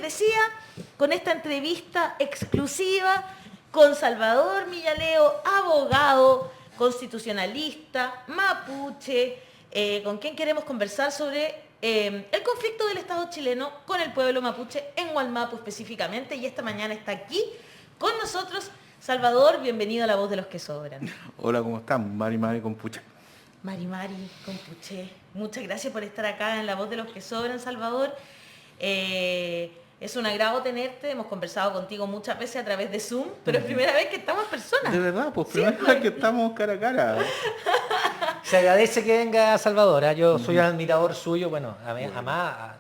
decía, con esta entrevista exclusiva con Salvador Millaleo, abogado, constitucionalista, mapuche, con quien queremos conversar sobre el conflicto del Estado chileno con el pueblo mapuche en Wallmapu específicamente. Y esta mañana está aquí con nosotros Salvador, bienvenido a La Voz de los que Sobran. Hola, ¿cómo están? Mari Compuche. Mari Compuche, muchas gracias por estar acá en La Voz de los que Sobran, Salvador. Es un agrado tenerte, hemos conversado contigo muchas veces a través de Zoom, pero es primera vez que estamos en persona. De verdad, pues primera vez que estamos cara a cara. Se agradece que venga Salvador, ¿eh? Yo soy un admirador suyo, bueno, además,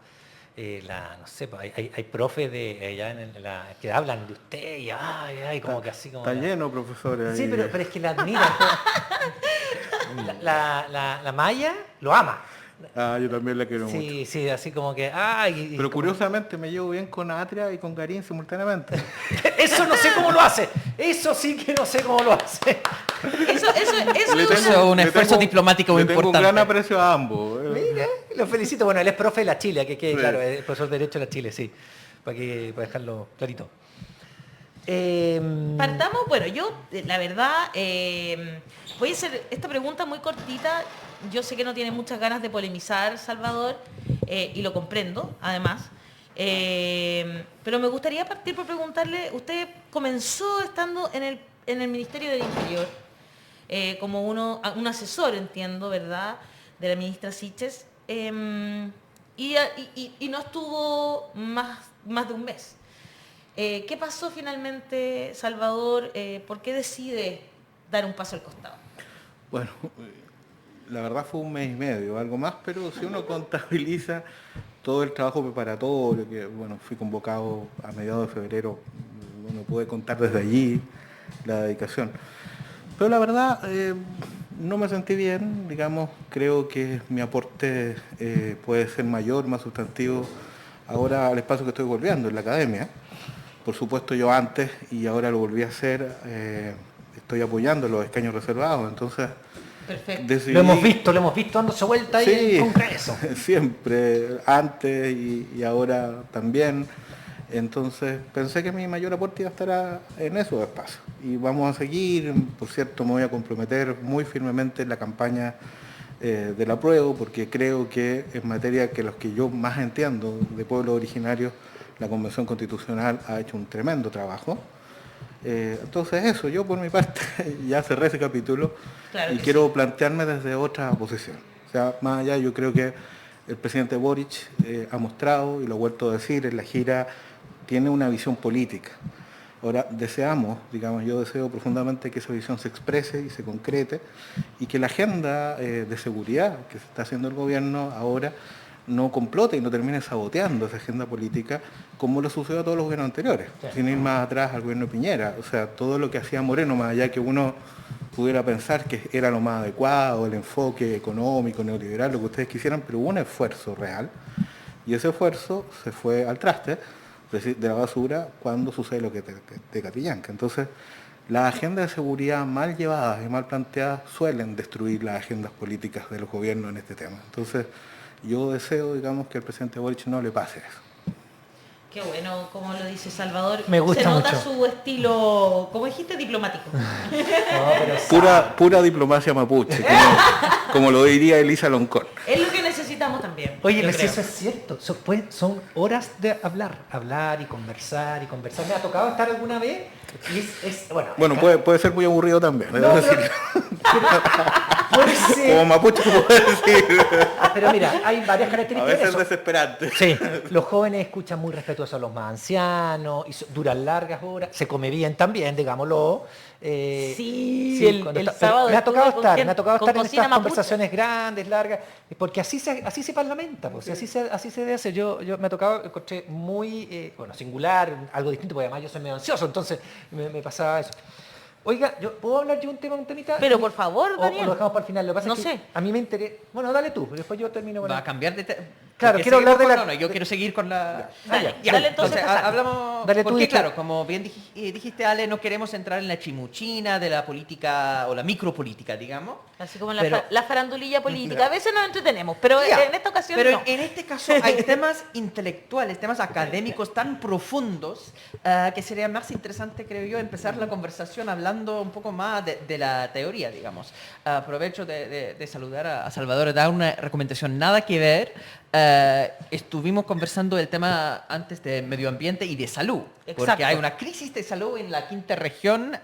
no sé, hay profes de allá que hablan de usted y como que así como... Está lleno, profesores. Sí, pero es que la admiran. La Maya lo ama. Yo también la quiero mucho. Sí, así como que... pero curiosamente me llevo bien con Atria y con Garín simultáneamente. Eso no sé cómo lo hace. Eso sí que no sé cómo lo hace. Eso es un esfuerzo diplomático muy importante. Tengo un gran aprecio a ambos. Mira, lo felicito. Bueno, él es profe de la Chile, que quede claro, es profesor de Derecho de la Chile, sí. Para dejarlo clarito. Partamos, bueno, yo, la verdad, voy a hacer esta pregunta muy cortita. Yo sé que no tiene muchas ganas de polemizar, Salvador, y lo comprendo, además. Pero me gustaría partir por preguntarle, usted comenzó estando en el Ministerio del Interior, como un asesor, entiendo, ¿verdad?, de la ministra Siches, y no estuvo más de un mes. ¿Qué pasó finalmente, Salvador? ¿Por qué decide dar un paso al costado? Bueno, la verdad fue un mes y medio, algo más, pero si uno contabiliza todo el trabajo preparatorio, que bueno, fui convocado a mediados de febrero, uno puede contar desde allí la dedicación. Pero la verdad, no me sentí bien, digamos, creo que mi aporte puede ser mayor, más sustantivo, ahora al espacio que estoy volviendo, en la academia. Por supuesto yo antes y ahora lo volví a hacer, estoy apoyando los escaños reservados, entonces... Perfecto. Decidí... Lo hemos visto dándose vuelta ahí en el Congreso. Siempre, antes y ahora también. Entonces pensé que mi mayor aporte iba a estar en esos espacios. Y vamos a seguir, por cierto, me voy a comprometer muy firmemente en la campaña del apruebo, porque creo que en materia que los que yo más entiendo de pueblos originarios, la Convención Constitucional ha hecho un tremendo trabajo. Entonces eso, yo por mi parte ya cerré ese capítulo, claro, y quiero plantearme desde otra posición. O sea, más allá, yo creo que el presidente Boric ha mostrado, y lo he vuelto a decir en la gira, tiene una visión política. Ahora, yo deseo profundamente que esa visión se exprese y se concrete, y que la agenda de seguridad que se está haciendo el gobierno ahora no complote y no termine saboteando esa agenda política como lo sucedió a todos los gobiernos anteriores, sin ir más atrás al gobierno de Piñera. O sea, todo lo que hacía Moreno, más allá que uno pudiera pensar que era lo más adecuado, el enfoque económico, neoliberal, lo que ustedes quisieran, pero hubo un esfuerzo real, y ese esfuerzo se fue al traste de la basura cuando sucede lo que de Catrillanca. Entonces, las agendas de seguridad mal llevadas y mal planteadas suelen destruir las agendas políticas de los gobiernos en este tema. Entonces, yo deseo, digamos, que al presidente Boric no le pase eso. Qué bueno, como lo dice Salvador. Me gusta se nota mucho su estilo, como dijiste, diplomático. Pura diplomacia mapuche, como lo diría Elisa Loncón. Es lo que necesitamos también. Oye, pero si eso es cierto, son horas de hablar y conversar. Me ha tocado estar alguna vez y bueno, puede ser muy aburrido también. No, puede ser. Como mapuche puede decir. Pero mira, hay varias características. A veces es desesperante. Sí, los jóvenes escuchan muy respetuosos a los más ancianos, y duran largas horas, se come bien también, digámoslo. El sábado me ha tocado estar en estas mapuche. conversaciones grandes, largas, porque así se parlamenta, pues, así se debe hacer. Yo me ha tocado, encontré muy singular, algo distinto, porque además yo soy medio ansioso, entonces me pasaba eso. Oiga, ¿puedo hablar yo un temita? Pero por favor, Daniel. O lo dejamos para el final. Lo que pasa no es que sé. a mí me interesa... Bueno, dale tú, después yo termino con... Va a cambiar de... Claro, Porque quiero hablar de seguimos la... No, yo quiero seguir con la... Dale, Ya, dale entonces, Hassan. hablamos... Dale tú porque y después- claro, como bien dijiste, Ale, no queremos entrar en la chimuchina de la política o la micropolítica, digamos. Así como la, Pero- la farandulilla política. A veces nos entretenemos, pero Ya, en esta ocasión pero no. en este caso hay temas intelectuales, temas académicos tan profundos que sería más interesante, creo yo, empezar la conversación hablando un poco más de la teoría, digamos. Aprovecho de saludar a Salvador, dar una recomendación nada que ver. Estuvimos conversando del tema antes de medio ambiente y de salud, porque Exacto. hay una crisis de salud en la quinta región,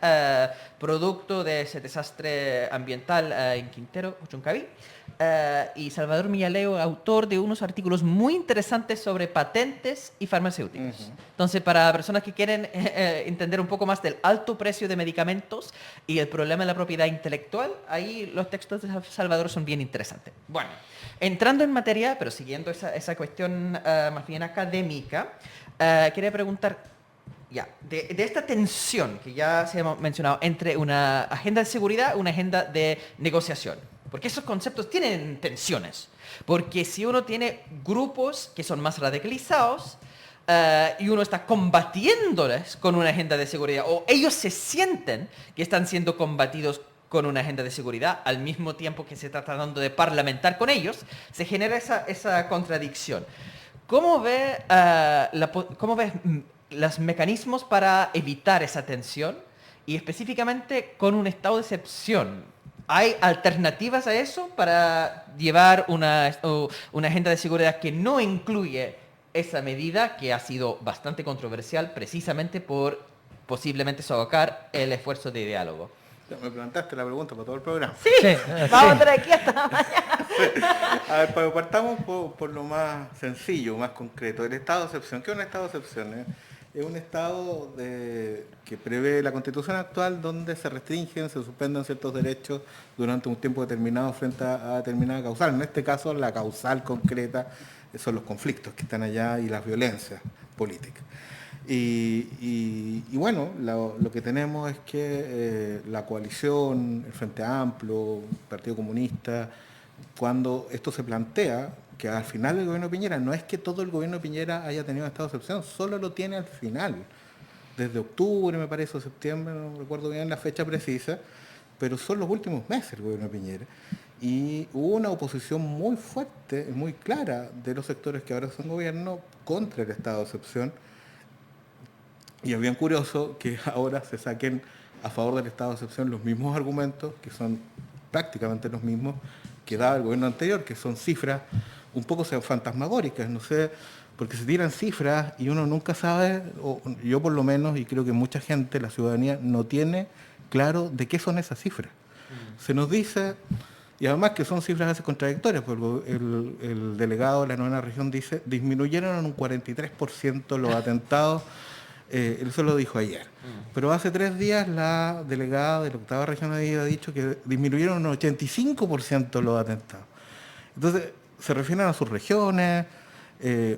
producto de ese desastre ambiental en Quintero, Uchuncaví. Y Salvador Millaleo, autor de unos artículos muy interesantes sobre patentes y farmacéuticos. Entonces, para personas que quieren entender un poco más del alto precio de medicamentos y el problema de la propiedad intelectual, ahí los textos de Salvador son bien interesantes. Bueno, entrando en materia, pero siguiendo esa cuestión más bien académica, quería preguntar, ya, de esta tensión que ya se ha mencionado entre una agenda de seguridad y una agenda de negociación. Porque esos conceptos tienen tensiones. Porque si uno tiene grupos que son más radicalizados y uno está combatiéndoles con una agenda de seguridad, o ellos se sienten que están siendo combatidos con una agenda de seguridad, al mismo tiempo que se está tratando de parlamentar con ellos, se genera esa contradicción. ¿Cómo ves los mecanismos para evitar esa tensión y específicamente con un estado de excepción? ¿Hay alternativas a eso para llevar una agenda de seguridad que no incluye esa medida que ha sido bastante controversial precisamente por posiblemente sofocar el esfuerzo de diálogo? Me plantaste la pregunta para todo el programa. Sí, vamos a estar aquí hasta mañana. A ver, partamos por lo más sencillo, más concreto. El estado de excepción. ¿Qué es un estado de excepción? Es un estado que prevé la Constitución actual donde se restringen, se suspenden ciertos derechos durante un tiempo determinado frente a determinada causal. En este caso, la causal concreta son los conflictos que están allá y las violencias políticas. Y bueno, lo que tenemos es que la coalición, el Frente Amplio, el Partido Comunista, cuando esto se plantea, que al final del gobierno de Piñera, no es que todo el gobierno de Piñera haya tenido estado de excepción, solo lo tiene al final, desde octubre me parece, o septiembre, no recuerdo bien la fecha precisa, pero son los últimos meses el gobierno de Piñera. Y hubo una oposición muy fuerte, muy clara de los sectores que ahora son gobierno contra el estado de excepción. Y es bien curioso que ahora se saquen a favor del estado de excepción los mismos argumentos, que son prácticamente los mismos que daba el gobierno anterior, que son cifras un poco fantasmagóricas, no sé, porque se tiran cifras y uno nunca sabe, o yo por lo menos, y creo que mucha gente, la ciudadanía, no tiene claro de qué son esas cifras. Se nos dice, y además que son cifras a veces contradictorias, porque el delegado de la 9ª región dice, disminuyeron en un 43% los atentados. Eso lo dijo ayer. Pero hace 3 días la delegada de la 8ª región había dicho que disminuyeron un 85% los atentados. Entonces, se refieren a sus regiones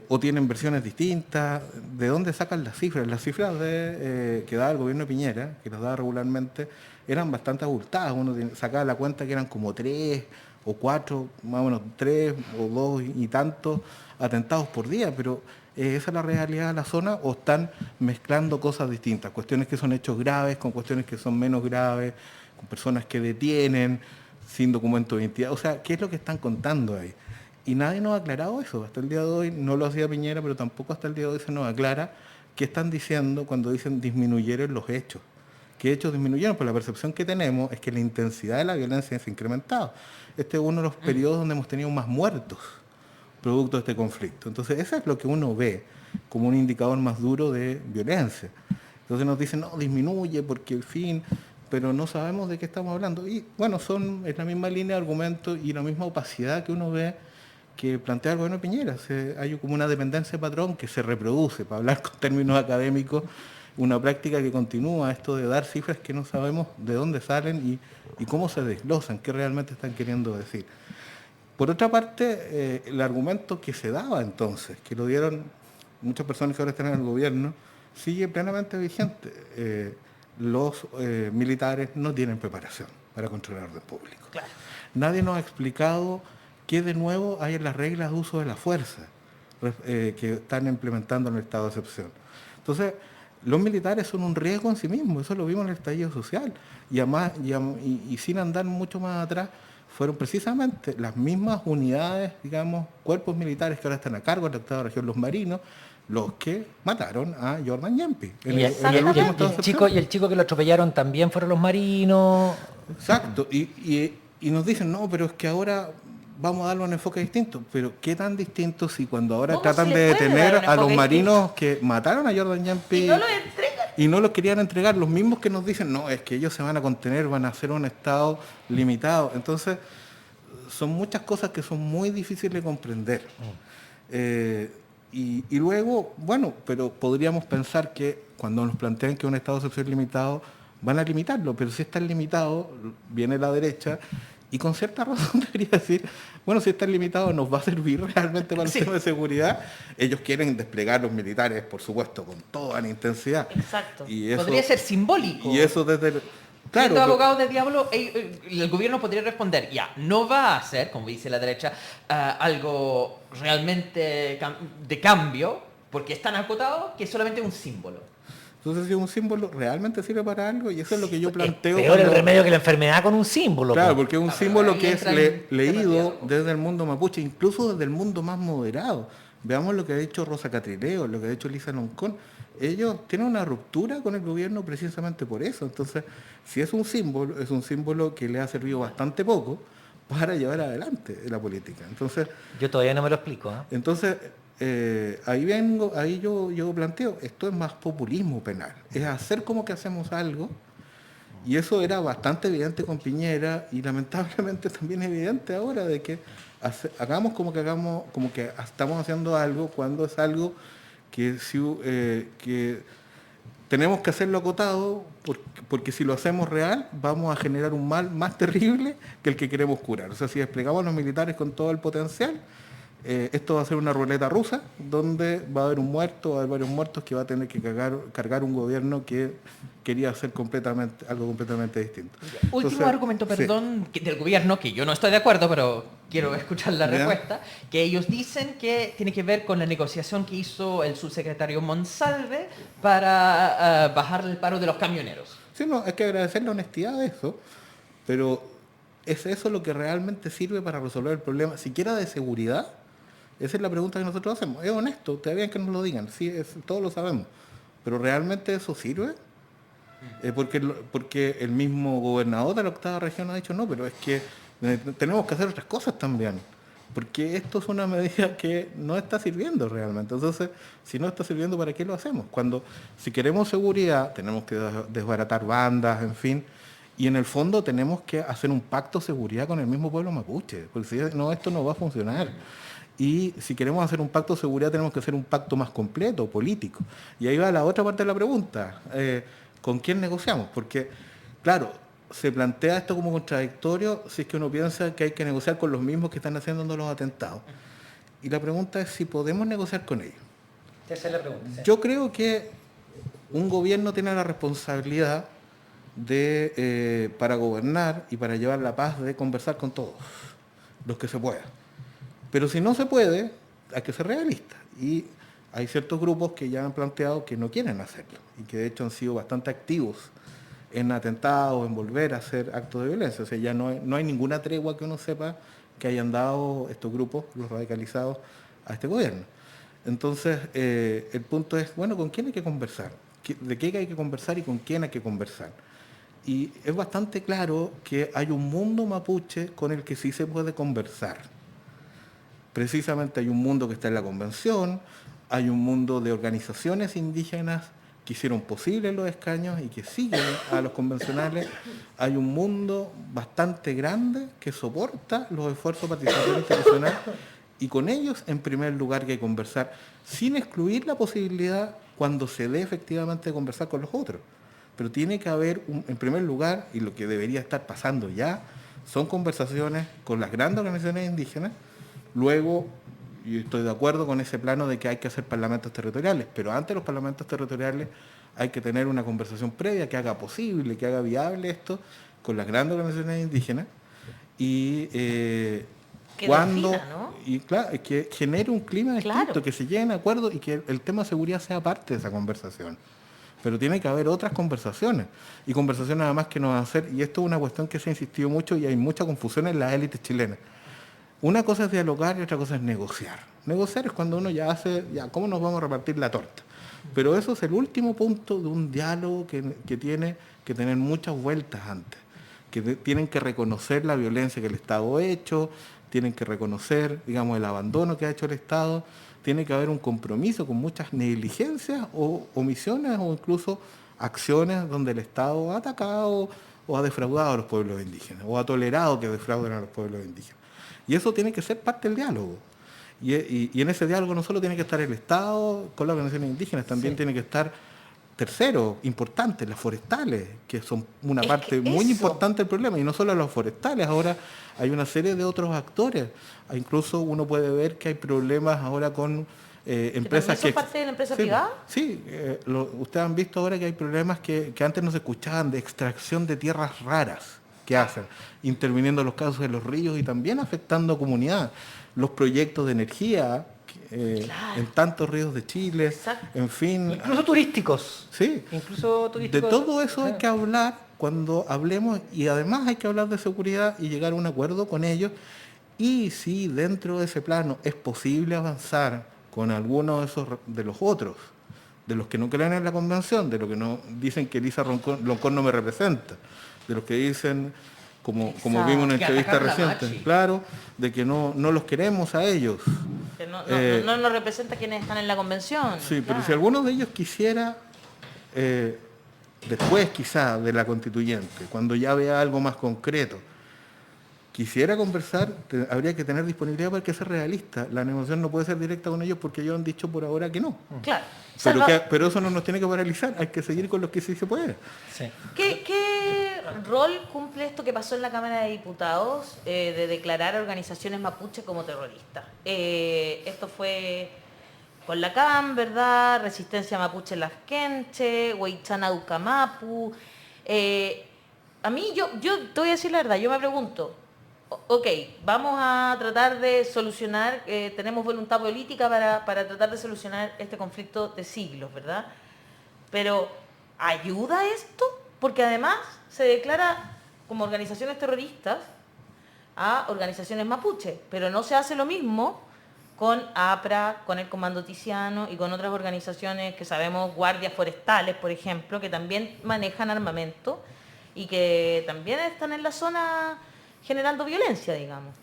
o tienen versiones distintas. ¿De dónde sacan las cifras? Las cifras que daba el gobierno de Piñera, que las daba regularmente, eran bastante abultadas. Uno sacaba la cuenta que eran como 3 o 4, más o menos 3 o 2 y tantos atentados por día, pero ¿esa es la realidad de la zona o están mezclando cosas distintas? Cuestiones que son hechos graves con cuestiones que son menos graves, con personas que detienen sin documento de identidad. O sea, ¿qué es lo que están contando ahí? Y nadie nos ha aclarado eso. Hasta el día de hoy no lo hacía Piñera, pero tampoco hasta el día de hoy se nos aclara qué están diciendo cuando dicen disminuyeron los hechos. ¿Qué hechos disminuyeron? Pues la percepción que tenemos es que la intensidad de la violencia se ha incrementado. Este es uno de los periodos donde hemos tenido más muertos producto de este conflicto. Entonces, eso es lo que uno ve como un indicador más duro de violencia. Entonces nos dicen, no, disminuye porque el fin, pero no sabemos de qué estamos hablando. Y bueno, es la misma línea de argumentos y la misma opacidad que uno ve que plantea el gobierno de Piñera. Hay como una dependencia de patrón que se reproduce, para hablar con términos académicos, una práctica que continúa, esto de dar cifras que no sabemos de dónde salen y cómo se desglosan, qué realmente están queriendo decir. Por otra parte, el argumento que se daba entonces, que lo dieron muchas personas que ahora están en el gobierno, sigue plenamente vigente. Los militares no tienen preparación para controlar el orden público. Claro. Nadie nos ha explicado qué de nuevo hay en las reglas de uso de la fuerza que están implementando en el estado de excepción. Entonces, los militares son un riesgo en sí mismos, eso lo vimos en el estallido social, y además, y sin andar mucho más atrás, fueron precisamente las mismas unidades, digamos, cuerpos militares que ahora están a cargo de la octava región, los marinos, los que mataron a Jordan Yempi en el último estado de excepción. Y el chico que lo atropellaron también fueron los marinos. Exacto, y nos dicen, no, pero es que ahora vamos a darle un enfoque distinto. Pero ¿qué tan distinto si cuando ahora ¿Cómo tratan se de le puede detener dar un a los enfoque marinos que mataron a Jordan Yempi Y no lo entregan. y no los querían entregar? Los mismos que nos dicen, no, es que ellos se van a contener, van a hacer un estado limitado. Entonces, son muchas cosas que son muy difíciles de comprender. Y luego, bueno, pero podríamos pensar que cuando nos plantean que un estado de excepción limitado, van a limitarlo, pero si es tan limitado, viene la derecha y con cierta razón debería decir, bueno, si es tan limitado, ¿nos va a servir realmente para el tema de seguridad? Ellos quieren desplegar los militares, por supuesto, con toda la intensidad. Exacto. Y eso, Podría ser simbólico. y eso desde el... Siendo Claro, abogado de diablo, el gobierno podría responder, ya, no va a hacer, como dice la derecha, algo realmente de cambio, porque es tan acotado que es solamente un símbolo. entonces si un símbolo realmente sirve para algo, y eso es lo que yo planteo. Peor el cuando- remedio que la enfermedad con un símbolo. Claro, po. porque es un pero símbolo ahí que es entran temas de leído diálogo. desde el mundo mapuche, incluso desde el mundo más moderado. Veamos lo que ha dicho Rosa Catrileo, lo que ha dicho Lisa Loncón. Ellos tienen una ruptura con el gobierno precisamente por eso. Entonces, si es un símbolo que le ha servido bastante poco para llevar adelante la política. Entonces, Yo todavía no me lo explico. ahí yo planteo, esto es más populismo penal, es hacer como que hacemos algo, y eso era bastante evidente con Piñera, y lamentablemente también es evidente ahora, de que hagamos como que estamos haciendo algo, cuando es algo que tenemos que hacerlo acotado, porque si lo hacemos real, vamos a generar un mal más terrible que el que queremos curar. O sea, si desplegamos a los militares con todo el potencial, esto va a ser una ruleta rusa, donde va a haber un muerto, va a haber varios muertos, que va a tener que cargar un gobierno que quería hacer algo completamente distinto. Último Entonces, argumento, sí. perdón, del gobierno, que yo no estoy de acuerdo, pero quiero escuchar la Ya. respuesta, que ellos dicen que tiene que ver con la negociación que hizo el subsecretario Monsalve para bajar el paro de los camioneros. Sí, no, hay que agradecer la honestidad de eso, pero ¿es eso lo que realmente sirve para resolver el problema, siquiera de seguridad? Esa es la pregunta que nosotros hacemos. Es honesto, está bien que nos lo digan, sí, todos lo sabemos, pero ¿realmente eso sirve? Porque el mismo gobernador de la octava región ha dicho, no, pero es que tenemos que hacer otras cosas también, porque esto es una medida que no está sirviendo realmente. Entonces, si no está sirviendo, ¿para qué lo hacemos? Si queremos seguridad, tenemos que desbaratar bandas, en fin, y en el fondo tenemos que hacer un pacto de seguridad con el mismo pueblo mapuche, porque si no, esto no va a funcionar. Y si queremos hacer un pacto de seguridad, tenemos que hacer un pacto más completo, político. Y ahí va la otra parte de la pregunta. ¿Con quién negociamos? Porque, claro, se plantea esto como contradictorio si es que uno piensa que hay que negociar con los mismos que están haciendo los atentados. Y la pregunta es si podemos negociar con ellos. Esa es la pregunta. Sí. Yo creo que un gobierno tiene la responsabilidad para gobernar y para llevar la paz, de conversar con todos, los que se pueda. Pero si no se puede, hay que ser realista. Y hay ciertos grupos que ya han planteado que no quieren hacerlo y que de hecho han sido bastante activos en atentados, en volver a hacer actos de violencia. O sea, ya no hay ninguna tregua que uno sepa que hayan dado estos grupos, los radicalizados, a este gobierno. Entonces, el punto es, bueno, ¿con quién hay que conversar? ¿De qué hay que conversar y con quién hay que conversar? Y es bastante claro que hay un mundo mapuche con el que sí se puede conversar. Precisamente hay un mundo que está en la convención, hay un mundo de organizaciones indígenas que hicieron posible los escaños y que siguen a los convencionales. Hay un mundo bastante grande que soporta los esfuerzos de participación institucional, y con ellos en primer lugar que hay que conversar, sin excluir la posibilidad cuando se dé efectivamente de conversar con los otros. Pero tiene que haber, en primer lugar, y lo que debería estar pasando ya, son conversaciones con las grandes organizaciones indígenas. Luego, y estoy de acuerdo con ese plano de que hay que hacer parlamentos territoriales, pero antes de los parlamentos territoriales hay que tener una conversación previa que haga posible, que haga viable esto con las grandes organizaciones indígenas, y Que cuando defina, ¿no? y claro, que genere un clima distinto, Claro. que se lleguen a acuerdos y que el tema seguridad sea parte de esa conversación. Pero tiene que haber otras conversaciones, y conversaciones además que no van a hacer, y esto es una cuestión que se ha insistido mucho y hay mucha confusión en las élites chilenas. Una cosa es dialogar y otra cosa es negociar. Negociar es cuando uno ya hace, ya, ¿cómo nos vamos a repartir la torta? Pero eso es el último punto de un diálogo que tiene que tener muchas vueltas antes, tienen que reconocer la violencia que el Estado ha hecho, tienen que reconocer, digamos, el abandono que ha hecho el Estado, tiene que haber un compromiso con muchas negligencias o omisiones o incluso acciones donde el Estado ha atacado o ha defraudado a los pueblos indígenas o ha tolerado que defrauden a los pueblos indígenas. Y eso tiene que ser parte del diálogo. Y en ese diálogo no solo tiene que estar el Estado con las organizaciones indígenas, también tiene que estar terceros importantes, las forestales, que son una Es parte que muy eso. importante del problema. Y no solo los forestales, ahora hay una serie de otros actores. Incluso uno puede ver que hay problemas ahora con empresas también son parte de la empresa sí, privada. Sí, ustedes han visto ahora que hay problemas que antes no se escuchaban, de extracción de tierras raras que hacen, interviniendo en los casos de los ríos y también afectando a comunidades. Los proyectos de energía Claro. en tantos ríos de Chile, Exacto. en fin. Incluso turísticos. Sí, Incluso de turísticos. todo eso hay que hablar cuando hablemos, y además hay que hablar de seguridad y llegar a un acuerdo con ellos. Y si dentro de ese plano es posible avanzar con algunos de los otros, de los que no creen en la convención, de los que no dicen que Elisa Loncón no me representa, de los que dicen, como Exacto. vimos en una Que entrevista atacaron a reciente, Machi. claro, de que no los queremos a ellos. Que no Eh, nos representa quienes están en la convención. Sí, pero Claro. si alguno de ellos quisiera, después quizá de la constituyente, cuando ya vea algo más concreto, quisiera conversar, habría que tener disponibilidad para que sea realista. La negociación no puede ser directa con ellos porque ellos han dicho por ahora que no. Claro. Pero eso no nos tiene que paralizar, hay que seguir con los que sí se puede. Sí. ¿Qué rol cumple esto que pasó en la Cámara de Diputados de declarar a organizaciones mapuche como terroristas? Esto fue con la CAM, ¿verdad? Resistencia Mapuche Lasquenche, Huaychana Ucamapu. A mí, yo te voy a decir la verdad, yo me pregunto, ok, vamos a tratar de solucionar, tenemos voluntad política para tratar de solucionar este conflicto de siglos, ¿verdad? Pero, ¿ayuda esto? Porque además se declara como organizaciones terroristas a organizaciones mapuche, pero no se hace lo mismo con APRA, con el Comando Tiziano y con otras organizaciones que sabemos, guardias forestales, por ejemplo, que también manejan armamento y que también están en la zona generando violencia, digamos.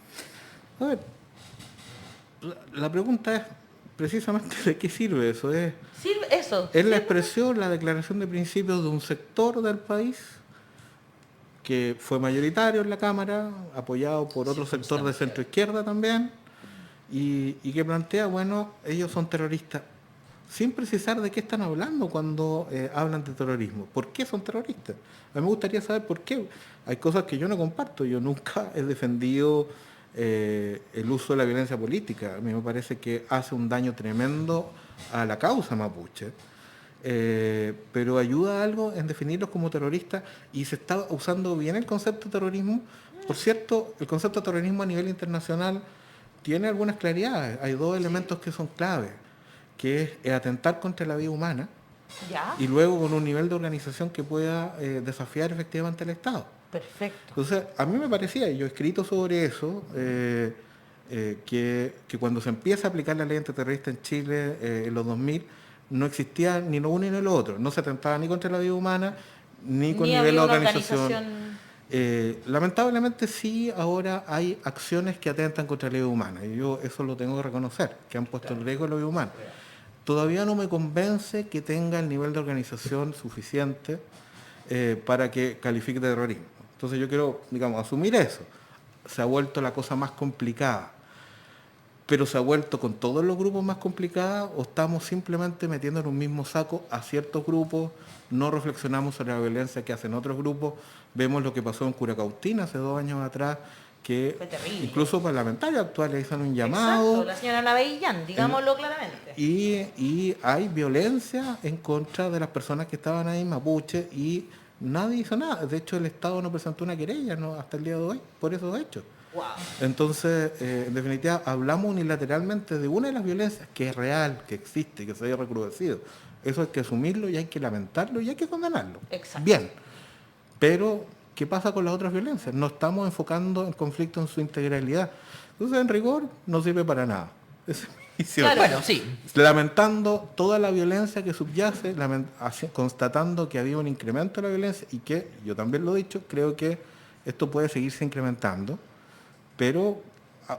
A ver, la pregunta es precisamente de qué sirve eso. Sirve eso. Es la sirve- expresión, la declaración de principios de un sector del país que fue mayoritario en la Cámara, apoyado por otro sector de centro izquierda también, y que plantea, bueno, ellos son terroristas, sin precisar de qué están hablando cuando hablan de terrorismo. ¿Por qué son terroristas? A mí me gustaría saber por qué. Hay cosas que yo no comparto. Yo nunca he defendido el uso de la violencia política. A mí me parece que hace un daño tremendo a la causa mapuche. Pero ayuda algo en definirlos como terroristas, y se está usando bien el concepto de terrorismo. Por cierto, el concepto de terrorismo a nivel internacional tiene algunas claridades. Hay dos elementos que son claves, que es atentar contra la vida humana Ya, y luego con un nivel de organización que pueda desafiar efectivamente al Estado. perfecto. Entonces, a mí me parecía, y yo he escrito sobre eso, que cuando se empieza a aplicar la ley antiterrorista en Chile en los 2000, no existía ni lo uno ni lo otro. No se atentaba ni contra la vida humana, ni con nivel de había una organización. Lamentablemente sí, ahora hay acciones que atentan contra la vida humana, y yo eso lo tengo que reconocer, que han puesto en riesgo la vida humana. Todavía no me convence que tenga el nivel de organización suficiente para que califique de terrorismo. Entonces yo quiero, digamos, asumir eso. Se ha vuelto la cosa más complicada, pero se ha vuelto con todos los grupos más complicada, o estamos simplemente metiendo en un mismo saco a ciertos grupos, no reflexionamos sobre la violencia que hacen otros grupos. Vemos lo que pasó en Curacautín hace 2 años atrás, que Fue terrible. incluso parlamentarios actuales hicieron un llamado. Exacto, la señora Navellán, digámoslo claramente. Y hay violencia en contra de las personas que estaban ahí, mapuche, y nadie hizo nada. De hecho, el Estado no presentó una querella, ¿no?, hasta el día de hoy por esos hechos. Entonces, en definitiva, hablamos unilateralmente de una de las violencias que es real, que existe, que se haya recrudecido. Eso hay que asumirlo y hay que lamentarlo y hay que condenarlo. Exacto. Bien, pero ¿qué pasa con las otras violencias? No estamos enfocando el conflicto en su integralidad. Entonces, en rigor, no sirve para nada. Esa es mi visión. Claro. Bueno, sí. Lamentando toda la violencia que subyace, constatando que había un incremento de la violencia y que, yo también lo he dicho, creo que esto puede seguirse incrementando, pero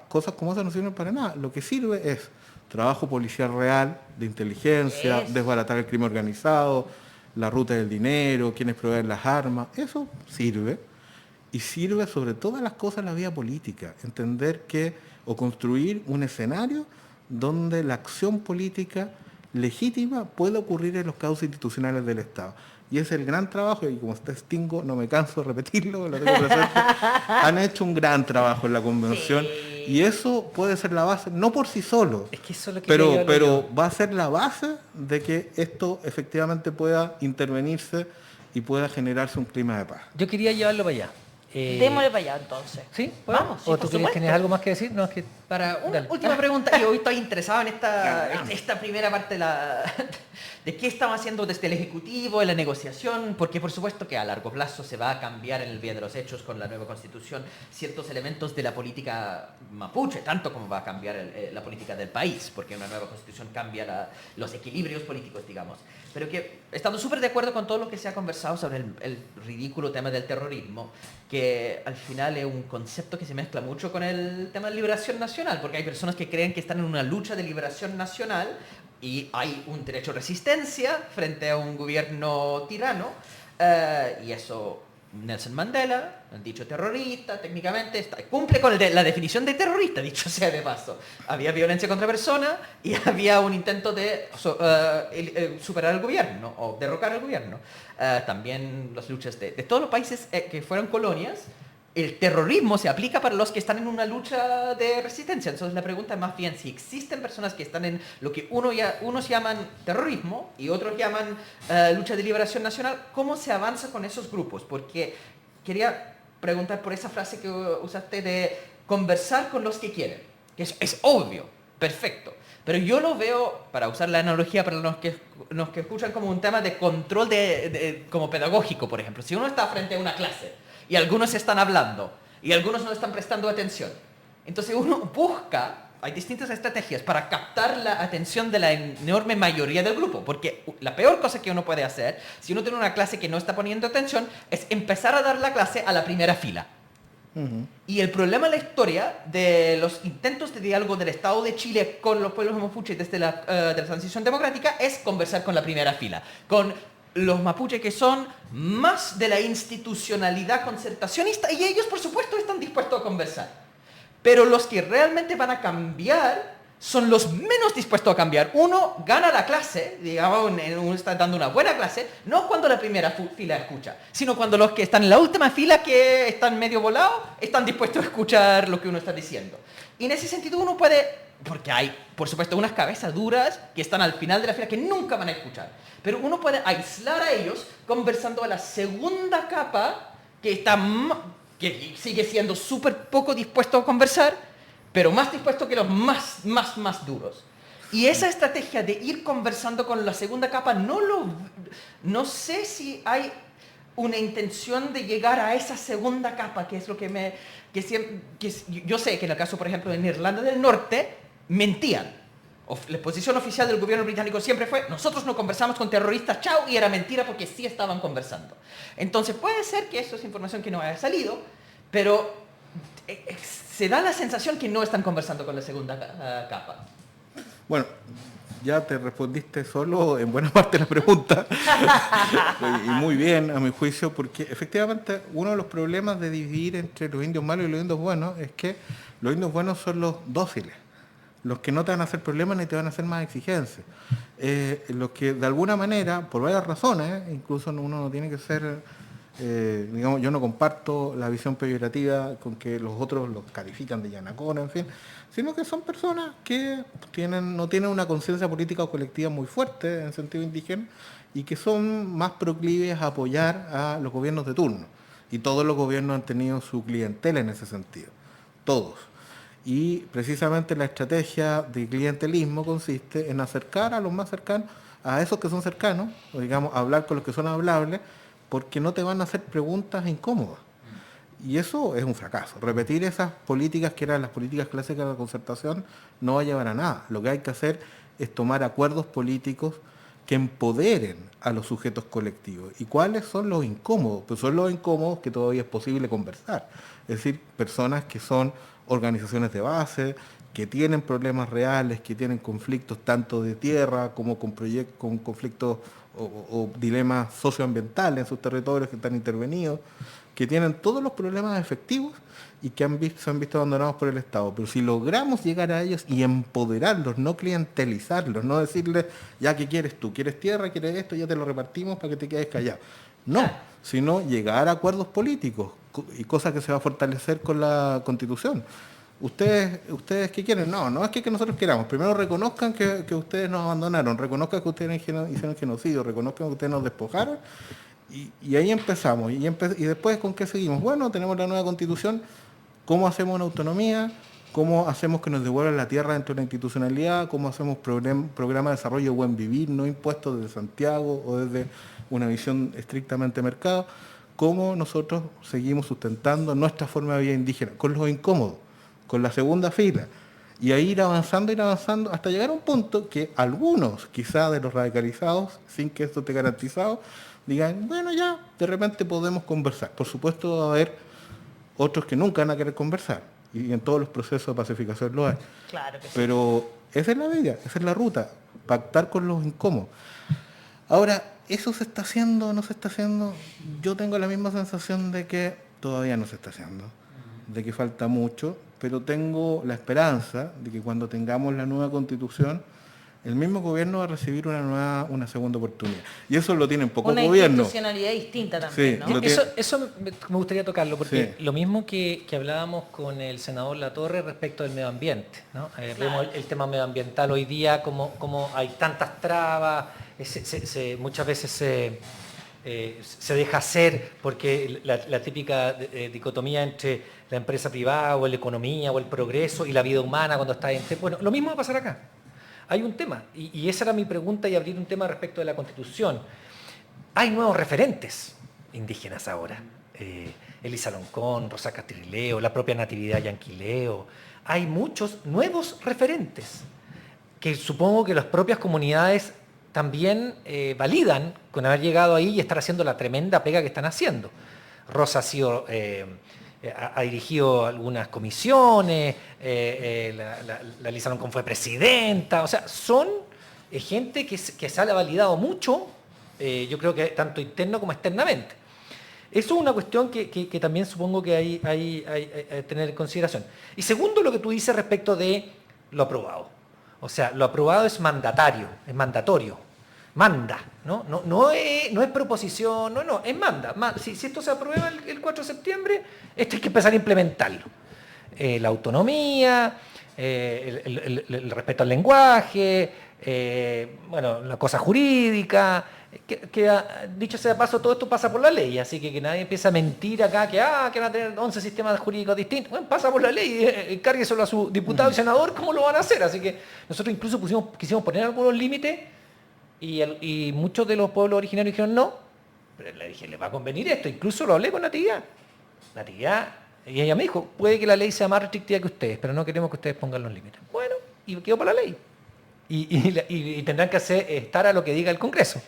cosas como esas no sirven para nada. Lo que sirve es trabajo policial real, de inteligencia, Eso. desbaratar el crimen organizado, la ruta del dinero, quienes proveen las armas, eso sirve. Y sirve sobre todas las cosas la vía política, entender que, o construir un escenario donde la acción política legítima puede ocurrir en los cauces institucionales del Estado. Y ese es el gran trabajo, y como testigo, no me canso de repetirlo, lo tengo presente, han hecho un gran trabajo en la convención, Sí. y eso puede ser la base, no por sí solo, Es que eso es lo que quería yo hablar pero yo. va a ser la base de que esto efectivamente pueda intervenirse y pueda generarse un clima de paz. Yo quería llevarlo para allá. Démosle para allá entonces. ¿Sí? Vamos, sí, ¿O por tú supuesto. tienes algo más que decir? No, es que... Para una Dale. última pregunta, y hoy estoy interesado en esta primera parte de qué estamos haciendo desde el Ejecutivo, en la negociación, porque por supuesto que a largo plazo se va a cambiar en el vía de los hechos con la nueva Constitución ciertos elementos de la política mapuche, tanto como va a cambiar la política del país, porque una nueva Constitución cambia los equilibrios políticos, digamos. Pero que, estando súper de acuerdo con todo lo que se ha conversado sobre el ridículo tema del terrorismo, que al final es un concepto que se mezcla mucho con el tema de liberación nacional, porque hay personas que creen que están en una lucha de liberación nacional y hay un derecho a resistencia frente a un gobierno tirano, y eso Nelson Mandela, han dicho terrorista, técnicamente cumple con la definición de terrorista, dicho sea de paso. Había violencia contra personas y había un intento de superar el gobierno o derrocar el gobierno. También las luchas de todos los países que fueron colonias, el terrorismo se aplica para los que están en una lucha de resistencia. Entonces la pregunta es más bien si existen personas que están en lo que unos llaman terrorismo y otros llaman lucha de liberación nacional, ¿cómo se avanza con esos grupos? Porque quería preguntar por esa frase que usaste de conversar con los que quieren, que es obvio, perfecto. Pero yo lo veo, para usar la analogía para los que escuchan, como un tema de control como pedagógico, por ejemplo. Si uno está frente a una clase y algunos están hablando y algunos no están prestando atención, entonces uno busca, hay distintas estrategias para captar la atención de la enorme mayoría del grupo, porque la peor cosa que uno puede hacer, si uno tiene una clase que no está poniendo atención, es empezar a dar la clase a la primera fila. Y el problema en la historia de los intentos de diálogo del Estado de Chile con los pueblos mapuches desde la transición democrática es conversar con la primera fila, con los mapuches que son más de la institucionalidad concertacionista, y ellos por supuesto están dispuestos a conversar. Pero los que realmente van a cambiar son los menos dispuestos a cambiar. Uno gana la clase, digamos, uno está dando una buena clase, no cuando la primera fila escucha, sino cuando los que están en la última fila, que están medio volados, están dispuestos a escuchar lo que uno está diciendo. Y en ese sentido uno puede, porque hay, por supuesto, unas cabezas duras que están al final de la fila que nunca van a escuchar, pero uno puede aislar a ellos conversando a la segunda capa, que sigue siendo súper poco dispuesto a conversar, pero más dispuesto que los más duros. Y esa estrategia de ir conversando con la segunda capa, no sé si hay una intención de llegar a esa segunda capa, que es lo que yo sé que en el caso, por ejemplo, en Irlanda del Norte, mentían. La posición oficial del gobierno británico siempre fue: nosotros no conversamos con terroristas, chao, y era mentira porque sí estaban conversando. Entonces puede ser que eso es información que no haya salido, pero se da la sensación que no están conversando con la segunda capa. Bueno, ya te respondiste solo en buena parte de la pregunta, y muy bien a mi juicio, porque efectivamente uno de los problemas de dividir entre los indios malos y los indios buenos es que los indios buenos son los dóciles, los que no te van a hacer problemas ni te van a hacer más exigencias, los que de alguna manera, por varias razones, incluso uno no tiene que ser, digamos, yo no comparto la visión peyorativa con que los otros los califican de yanacona, en fin, sino que son personas que no tienen una conciencia política o colectiva muy fuerte en sentido indígena y que son más proclives a apoyar a los gobiernos de turno. Y todos los gobiernos han tenido su clientela en ese sentido. todos. Y precisamente la estrategia de clientelismo consiste en acercar a los más cercanos, a esos que son cercanos, o digamos, hablar con los que son hablables, porque no te van a hacer preguntas incómodas. Y eso es un fracaso. Repetir esas políticas que eran las políticas clásicas de la concertación no va a llevar a nada. Lo que hay que hacer es tomar acuerdos políticos que empoderen a los sujetos colectivos. ¿Y cuáles son los incómodos? Pues son los incómodos que todavía es posible conversar. Es decir, personas que son organizaciones de base, que tienen problemas reales, que tienen conflictos tanto de tierra como con conflictos o dilemas socioambientales en sus territorios que están intervenidos, que tienen todos los problemas efectivos y que se han visto abandonados por el Estado. Pero si logramos llegar a ellos y empoderarlos, no clientelizarlos, no decirles, ya, ¿qué quieres tú? ¿Quieres tierra? ¿Quieres esto? Ya te lo repartimos para que te quedes callado. No, sino llegar a acuerdos políticos y cosa que se va a fortalecer con la Constitución. ¿Ustedes qué quieren? No es que nosotros queramos. Primero reconozcan que ustedes nos abandonaron, reconozcan que ustedes hicieron genocidio, reconozcan que ustedes nos despojaron. Y ahí empezamos. Y después, ¿con qué seguimos? Bueno, tenemos la nueva Constitución. ¿Cómo hacemos una autonomía? ¿Cómo hacemos que nos devuelvan la tierra dentro de la institucionalidad? ¿Cómo hacemos programa de desarrollo buen vivir, no impuestos desde Santiago o desde una visión estrictamente mercado? ¿Cómo nosotros seguimos sustentando nuestra forma de vida indígena? Con los incómodos, con la segunda fila. Y ahí ir avanzando, hasta llegar a un punto que algunos, quizá de los radicalizados, sin que esto esté garantizado, digan, bueno, ya, de repente podemos conversar. Por supuesto va a haber otros que nunca van a querer conversar, y en todos los procesos de pacificación lo hay. Claro que sí. Pero esa es la vida, esa es la ruta, pactar con los incómodos. Ahora, ¿eso se está haciendo o no se está haciendo? Yo tengo la misma sensación de que todavía no se está haciendo, de que falta mucho, pero tengo la esperanza de que cuando tengamos la nueva Constitución, el mismo gobierno va a recibir una segunda oportunidad. Y eso lo tienen pocos gobiernos. Una institucionalidad distinta también, Sí, ¿no? Eso me gustaría tocarlo, porque Sí. lo mismo que hablábamos con el senador Latorre respecto del medio ambiente, ¿no? Vemos el tema medioambiental hoy día, como hay tantas trabas, muchas veces se deja hacer, porque la típica dicotomía entre la empresa privada o la economía o el progreso y la vida humana cuando está en... Bueno, lo mismo va a pasar acá. Hay un tema, y esa era mi pregunta, y abrir un tema respecto de la Constitución. Hay nuevos referentes indígenas ahora. Elisa Loncón, Rosa Castrileo, la propia Natividad Yanquileo. Hay muchos nuevos referentes que supongo que las propias comunidades también validan con haber llegado ahí y estar haciendo la tremenda pega que están haciendo. Rosa ha dirigido algunas comisiones, la Elisa Loncón fue presidenta, o sea, son gente que se ha validado mucho, yo creo que tanto interno como externamente. Eso es una cuestión que también supongo que hay que tener en consideración. Y segundo, lo que tú dices respecto de lo aprobado. O sea, lo aprobado es mandatorio, manda, no es proposición, es manda. Si esto se aprueba el 4 de septiembre, esto hay que empezar a implementarlo. La autonomía, el respeto al lenguaje, la cosa jurídica, que dicho sea de paso, todo esto pasa por la ley, así que nadie empiece a mentir acá, que van a tener 11 sistemas jurídicos distintos. Bueno, pasa por la ley, cárgueselo a su diputado y senador, ¿cómo lo van a hacer? Así que nosotros incluso quisimos poner algunos límites, y muchos de los pueblos originarios dijeron no, pero le dije, le va a convenir esto. Incluso lo hablé con Natividad, y ella me dijo, puede que la ley sea más restrictiva que ustedes, pero no queremos que ustedes pongan los límites. Bueno, y quedó por la ley. Y tendrán que estar a lo que diga el Congreso.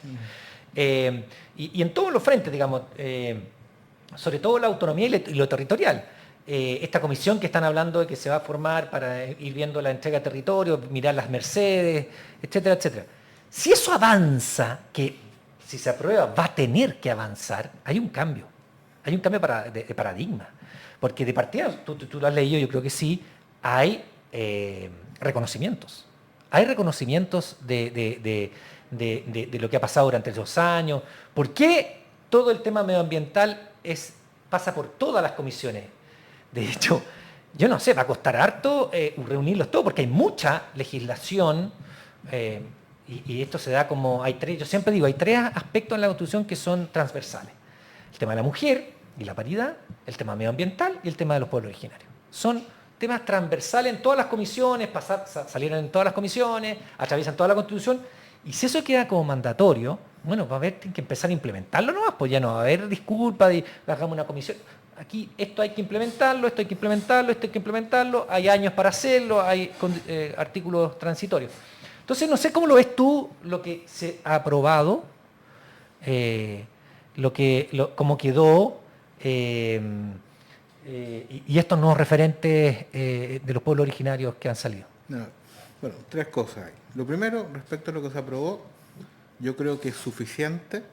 Y en todos los frentes, digamos, sobre todo la autonomía y lo territorial. Esta comisión que están hablando de que se va a formar para ir viendo la entrega de territorio, mirar las Mercedes, etcétera, etcétera. Si eso avanza, que si se aprueba va a tener que avanzar, hay un cambio de paradigma. Porque de partida, tú lo has leído, yo creo que sí, hay reconocimientos. Hay reconocimientos de lo que ha pasado durante esos años. ¿Por qué todo el tema medioambiental pasa por todas las comisiones? De hecho, yo no sé, va a costar harto reunirlos todos, porque hay mucha legislación, y esto se da como, yo siempre digo, hay tres aspectos en la Constitución que son transversales. El tema de la mujer y la paridad, el tema medioambiental y el tema de los pueblos originarios. Son temas transversales en todas las comisiones, salieron en todas las comisiones, atraviesan toda la Constitución, y si eso queda como mandatorio, bueno, va a haber que empezar a implementarlo nomás, pues ya no va a haber disculpas de hagamos una comisión. Aquí esto hay que implementarlo, esto hay que implementarlo, esto hay que implementarlo, hay años para hacerlo, hay artículos transitorios. Entonces, no sé cómo lo ves tú, lo que se ha aprobado, cómo quedó, y estos nuevos referentes de los pueblos originarios que han salido. No, bueno, tres cosas hay. Lo primero, respecto a lo que se aprobó, yo creo que es suficiente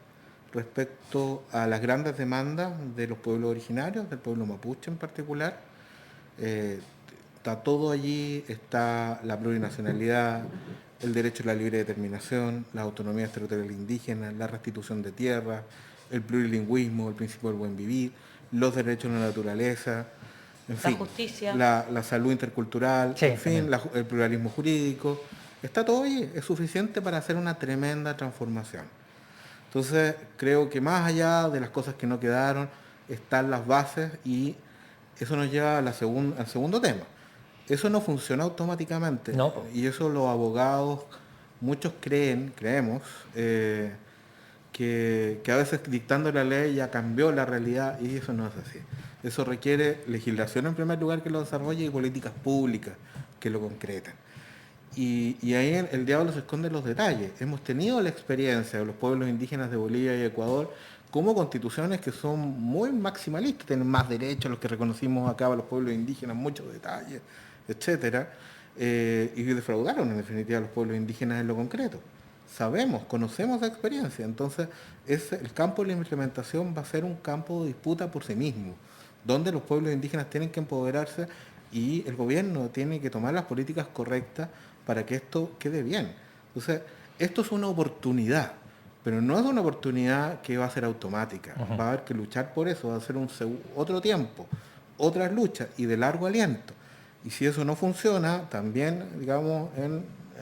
respecto a las grandes demandas de los pueblos originarios, del pueblo mapuche en particular. Está todo allí, está la plurinacionalidad, el derecho a la libre determinación, las autonomías territoriales indígenas, la restitución de tierras, el plurilingüismo, el principio del buen vivir, los derechos a la naturaleza, en fin, justicia, la salud intercultural, sí, en fin, el pluralismo jurídico. Está todo allí, es suficiente para hacer una tremenda transformación. Entonces, creo que más allá de las cosas que no quedaron, están las bases y eso nos lleva a al segundo tema. Eso no funciona automáticamente. No. Y eso los abogados, muchos creemos, que a veces dictando la ley ya cambió la realidad y eso no es así. Eso requiere legislación en primer lugar que lo desarrolle y políticas públicas que lo concretan. Y ahí el diablo se esconde en los detalles. Hemos tenido la experiencia de los pueblos indígenas de Bolivia y Ecuador como constituciones que son muy maximalistas, tienen más derechos, los que reconocimos acá a los pueblos indígenas, muchos detalles, etcétera, y defraudaron en definitiva a los pueblos indígenas en lo concreto. Sabemos, conocemos la experiencia, entonces el campo de la implementación va a ser un campo de disputa por sí mismo, donde los pueblos indígenas tienen que empoderarse y el gobierno tiene que tomar las políticas correctas para que esto quede bien. Entonces, esto es una oportunidad, pero no es una oportunidad que va a ser automática. Va a haber que luchar por eso, va a ser otro tiempo, otras luchas y de largo aliento. Y si eso no funciona, también, digamos,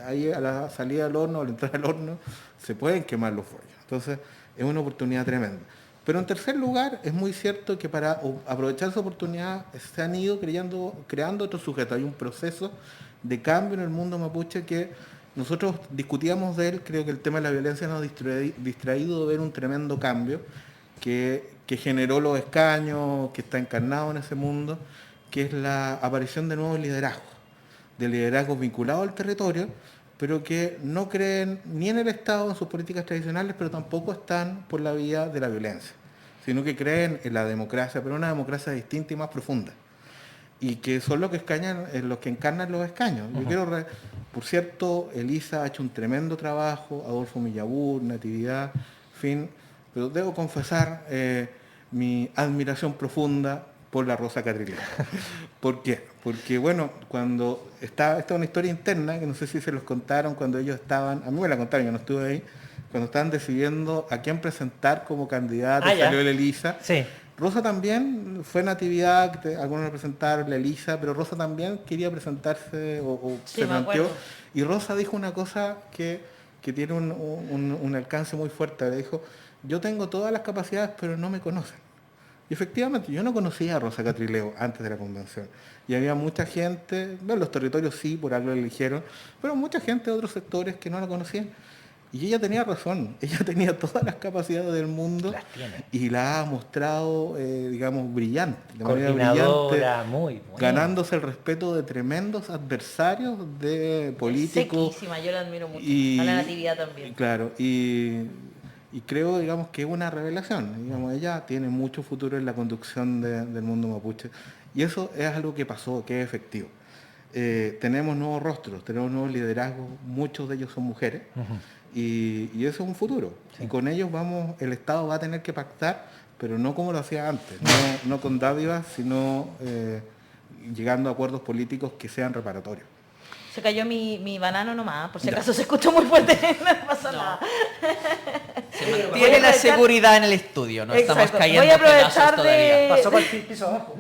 ahí a la salida del horno, a la entrada del horno, se pueden quemar los fuegos. Entonces, es una oportunidad tremenda. Pero en tercer lugar, es muy cierto que para aprovechar esa oportunidad se han ido creando otros sujetos. Hay un proceso de cambio en el mundo mapuche que nosotros discutíamos de él. Creo que el tema de la violencia nos ha distraído de ver un tremendo cambio que generó los escaños, que está encarnado en ese mundo, que es la aparición de nuevos liderazgos, de liderazgos vinculados al territorio, pero que no creen ni en el Estado, en sus políticas tradicionales, pero tampoco están por la vía de la violencia, sino que creen en la democracia, pero una democracia distinta y más profunda, y que son los que encarnan los escaños. Yo por cierto, Elisa ha hecho un tremendo trabajo, Adolfo Millabur, Natividad, en fin, pero debo confesar mi admiración profunda por la Rosa Catrileo. ¿Por qué? Porque, bueno, cuando esta es una historia interna, que no sé si se los contaron cuando ellos estaban, a mí me la contaron, yo no estuve ahí, cuando estaban decidiendo a quién presentar como candidato, salió el Elisa. Sí. Rosa también fue Natividad, algunos la presentaron, la Elisa, pero Rosa también quería presentarse o Sí, se me planteó. acuerdo. Y Rosa dijo una cosa que tiene un alcance muy fuerte. Le dijo, yo tengo todas las capacidades, pero no me conocen. Y efectivamente, yo no conocía a Rosa Catrileo antes de la convención. Y había mucha gente, bueno, los territorios sí, por algo la eligieron, pero mucha gente de otros sectores que no la conocían. Y ella tenía razón, ella tenía todas las capacidades del mundo y la ha mostrado, digamos, brillante, de manera brillante, muy ganándose el respeto de tremendos adversarios de políticos. Sequísima, yo la admiro mucho. Y, a la Natividad también. Claro, y creo, digamos, que es una revelación. Digamos, ella tiene mucho futuro en la conducción del mundo mapuche. Y eso es algo que pasó, que es efectivo. Tenemos nuevos rostros, tenemos nuevos liderazgos, muchos de ellos son mujeres. Y eso es un futuro. Sí. Y con ellos el Estado va a tener que pactar, pero no como lo hacía antes, no con dádivas, sino llegando a acuerdos políticos que sean reparatorios. Se cayó mi banano nomás, por si acaso se escuchó muy fuerte, no pasa nada. Tiene la seguridad en el estudio, no Exacto. estamos cayendo Voy a aprovechar Pasó por el piso abajo.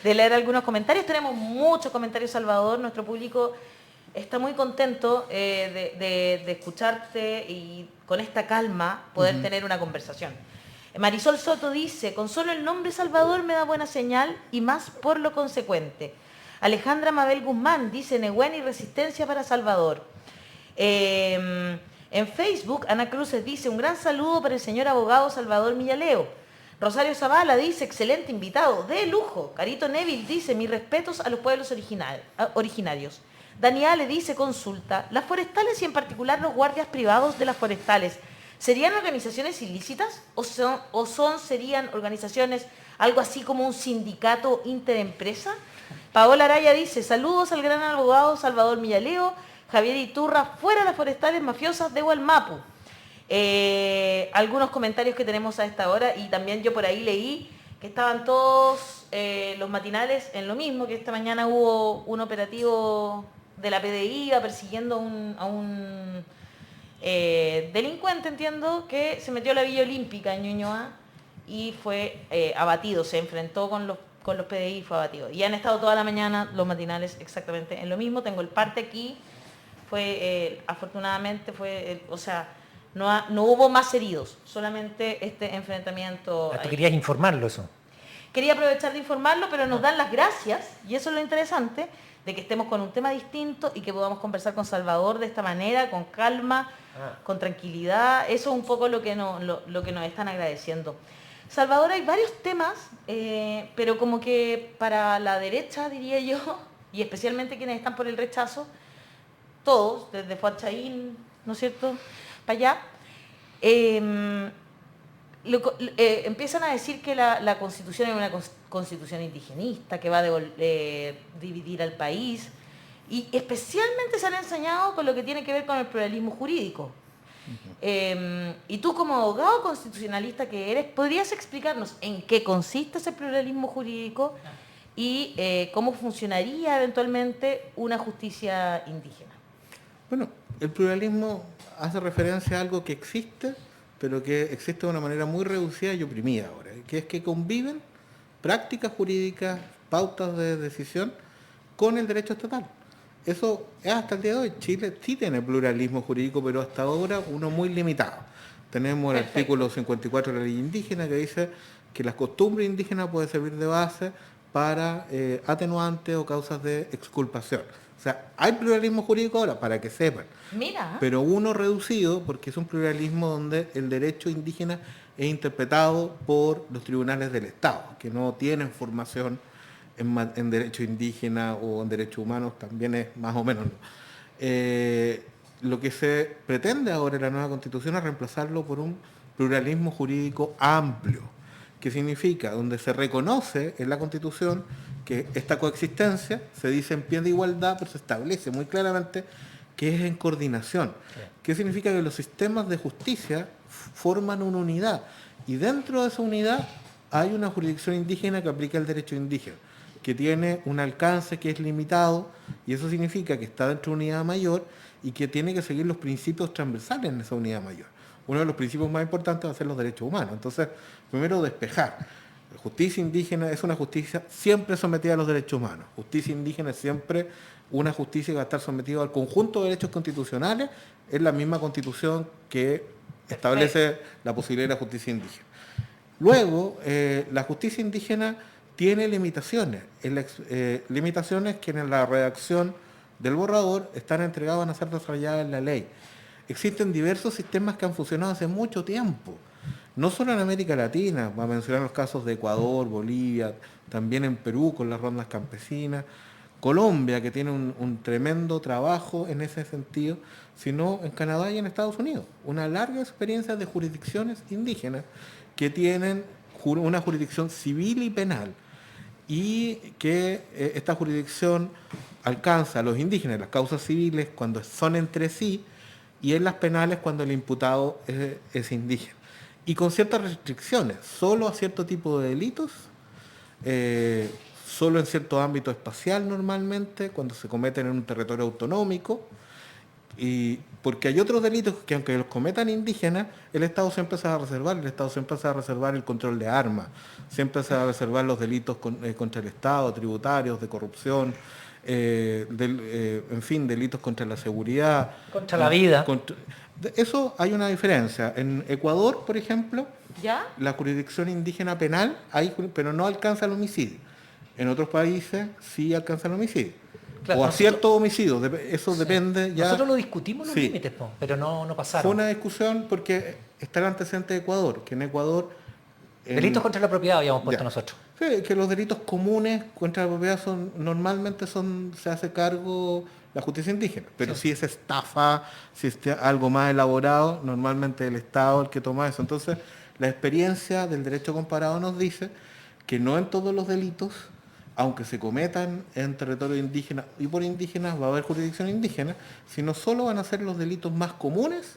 De leer algunos comentarios. Tenemos muchos comentarios, Salvador. Nuestro público está muy contento de escucharte y con esta calma poder tener una conversación. Marisol Soto dice, con solo el nombre Salvador me da buena señal y más por lo consecuente. Alejandra Mabel Guzmán dice, Nehuen y resistencia para Salvador. En Facebook, Ana Cruces dice, un gran saludo para el señor abogado Salvador Millaleo. Rosario Zavala dice, excelente invitado, de lujo. Carito Neville dice, mis respetos a los pueblos originarios. Daniale dice, consulta, las forestales y en particular los guardias privados de las forestales, ¿serían organizaciones ilícitas serían organizaciones algo así como un sindicato interempresa? Paola Araya dice, saludos al gran abogado Salvador Millaleo. Javier Iturra, fuera las forestales mafiosas de Hualmapu. Algunos comentarios que tenemos a esta hora y también yo por ahí leí que estaban todos los matinales en lo mismo, que esta mañana hubo un operativo de la PDI persiguiendo a un delincuente, entiendo, que se metió a la Villa Olímpica en Ñuñoa y fue abatido, se enfrentó con los PDI y fue abatido. Y han estado toda la mañana los matinales exactamente en lo mismo. Tengo el parte aquí, afortunadamente no hubo más heridos, solamente este enfrentamiento. ¿Tú querías informarlo eso? Quería aprovechar de informarlo, pero nos dan las gracias, y eso es lo interesante, de que estemos con un tema distinto y que podamos conversar con Salvador de esta manera, con calma, con tranquilidad. Eso es un poco lo que nos están agradeciendo. Salvador, hay varios temas, pero como que para la derecha, diría yo, y especialmente quienes están por el rechazo, todos, desde Fuad Chaín, ¿no es cierto?, para allá, empiezan a decir que la Constitución es una Constitución indigenista, que va a dividir al país, y especialmente se han enseñado con lo que tiene que ver con el pluralismo jurídico. Y tú como abogado constitucionalista que eres, ¿podrías explicarnos en qué consiste ese pluralismo jurídico y cómo funcionaría eventualmente una justicia indígena? Bueno, el pluralismo hace referencia a algo que existe, pero que existe de una manera muy reducida y oprimida ahora, que es que conviven prácticas jurídicas, pautas de decisión con el derecho estatal. Eso es hasta el día de hoy. Chile sí tiene pluralismo jurídico, pero hasta ahora uno muy limitado. Tenemos el artículo 54 de la ley indígena que dice que las costumbres indígenas pueden servir de base para atenuantes o causas de exculpación. O sea, hay pluralismo jurídico ahora, para que sepan. Mira. Pero uno reducido, porque es un pluralismo donde el derecho indígena es interpretado por los tribunales del Estado, que no tienen formación en derecho indígena o en derechos humanos, también es más o menos. Lo que se pretende ahora en la nueva Constitución es reemplazarlo por un pluralismo jurídico amplio, que significa donde se reconoce en la Constitución que esta coexistencia se dice en pie de igualdad, pero se establece muy claramente que es en coordinación. ¿Qué significa? Que los sistemas de justicia forman una unidad y dentro de esa unidad hay una jurisdicción indígena que aplica el derecho indígena, que tiene un alcance que es limitado y eso significa que está dentro de una unidad mayor y que tiene que seguir los principios transversales en esa unidad mayor. Uno de los principios más importantes va a ser los derechos humanos. Entonces, primero despejar. La justicia indígena es una justicia siempre sometida a los derechos humanos. Justicia indígena es siempre una justicia que va a estar sometida al conjunto de derechos constitucionales. Es la misma Constitución que establece la posibilidad de la justicia indígena. Luego, la justicia indígena tiene limitaciones. Limitaciones que en la redacción del borrador están entregadas, van a ser desarrolladas en la ley. Existen diversos sistemas que han funcionado hace mucho tiempo. No solo en América Latina, va a mencionar los casos de Ecuador, Bolivia, también en Perú con las rondas campesinas, Colombia, que tiene un tremendo trabajo en ese sentido, sino en Canadá y en Estados Unidos. Una larga experiencia de jurisdicciones indígenas que tienen una jurisdicción civil y penal y que esta jurisdicción alcanza a los indígenas, las causas civiles cuando son entre sí y en las penales cuando el imputado es indígena. Y con ciertas restricciones, solo a cierto tipo de delitos, solo en cierto ámbito espacial normalmente, cuando se cometen en un territorio autonómico, y porque hay otros delitos que aunque los cometan indígenas, el Estado siempre se va a reservar, el control de armas, siempre se va a reservar los delitos contra el Estado, tributarios, de corrupción, en fin, delitos contra la seguridad. Contra la vida. De eso hay una diferencia. En Ecuador, por ejemplo, ¿Ya? la jurisdicción indígena penal, pero no alcanza el homicidio. En otros países sí alcanza el homicidio. Claro, O a nosotros- ciertos homicidios, eso Sí. depende ya. Nosotros lo discutimos los Sí. límites, po, pero no Fue pasaron. una discusión porque está el antecedente de Ecuador, que en Ecuador... Delitos contra la propiedad habíamos puesto Ya. nosotros. Sí, que los delitos comunes contra la propiedad normalmente se hace cargo la justicia indígena, pero Sí. si es estafa, si es algo más elaborado, normalmente el Estado el que toma eso. Entonces, la experiencia del derecho comparado nos dice que no en todos los delitos, aunque se cometan en territorio indígena y por indígenas, va a haber jurisdicción indígena, sino solo van a ser los delitos más comunes